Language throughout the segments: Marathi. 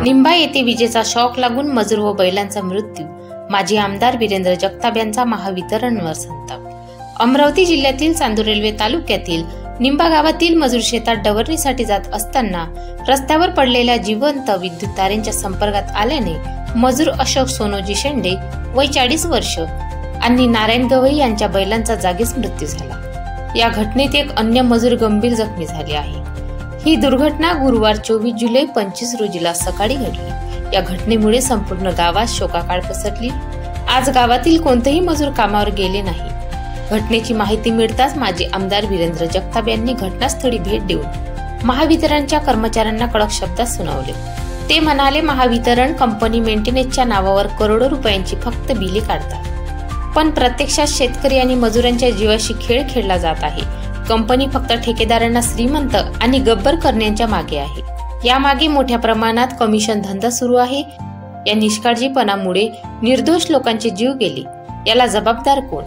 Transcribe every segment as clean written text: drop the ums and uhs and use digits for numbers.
निंबा येथे विजेचा शॉक लागून मजूर व बैलांचा मृत्यू. माजी आमदार वीरेंद्र जगताप यांचा महावितरणवर संताप. अमरावती जिल्ह्यातील चांदूर रेल्वे तालुक्यातील निंबा गावातील मजूर शेतात डवरणीसाठी जात असताना रस्त्यावर पडलेल्या जिवंत विद्युत तारेंच्या संपर्कात आल्याने मजूर अशोक सोनोजी शेंडे वय 40 वर्ष आणि नारायण गवई यांच्या बैलांचा जागीच मृत्यू झाला. या घटनेत एक अन्य मजूर गंभीर जखमी झाले आहे. ही दुर्घटना गुरुवार 24 जुलै 25 रोजीला सकाळी घडली. या घटनेमुळे संपूर्ण गावात शोकाकाळ पसरली. आज गावातील कोणतेही मजूर कामावर गेले नाही. घटनेची माहिती मिळताच माजी आमदार वीरेंद्र जगताप यांनी घटनास्थळी भेट देऊन महावितरणच्या कर्मचाऱ्यांना कडक शब्दात सुनावले. ते म्हणाले, महावितरण कंपनी मेंटेनन्सच्या नावावर करोडो रुपयांची फक्त बिले काढतात, पण प्रत्यक्षात शेतकरी आणि मजुरांच्या जीवाशी खेळ खेळला जात आहे. कंपनी फक्त ठेकेदारांना श्रीमंत आणि गब्बर करण्याच्या मागे आहे. यामागे मोठ्या प्रमाणात कमिशन धंदा सुरू आहे. या निष्काळजीपणामुळे निर्दोष लोकांचे जीव गेले. याला जबाबदार कोण?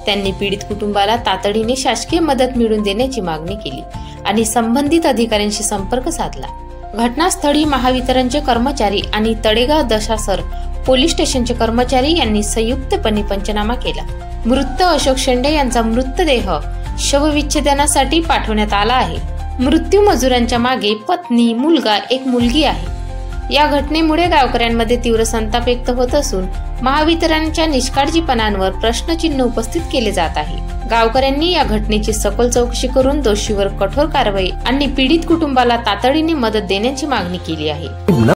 त्यांनी पीडित कुटुंबाला तातडीने शासकीय मदत मिळवून देण्याची मागणी केली आणि संबंधित अधिकाऱ्यांशी संपर्क साधला. घटनास्थळी महावितरणचे कर्मचारी आणि तळेगाव दशासर पोलीस स्टेशनचे कर्मचारी यांनी संयुक्तपणे पंचनामा केला. मृत अशोक शेंडे यांचा मृतदेह शवविच्छेदनासाठी पाठवण्यात आला आहे. मृत्यू मजुरांच्या मागे पत्नी, मुलगा, एक मुलगी आहे. या घटनेमुळे गावकऱ्यांमध्ये तीव्र संताप व्यक्त होत असून महावितरणच्या निष्काळजीपणावर प्रश्नचिन्ह उपस्थित केले जात आहे. गावकऱ्यांनी या घटनेची सखोल चौकशी करून दोषीवर कठोर कारवाई आणि पीडित कुटुंबाला तातडीने मदत देण्याची मागणी केली आहे.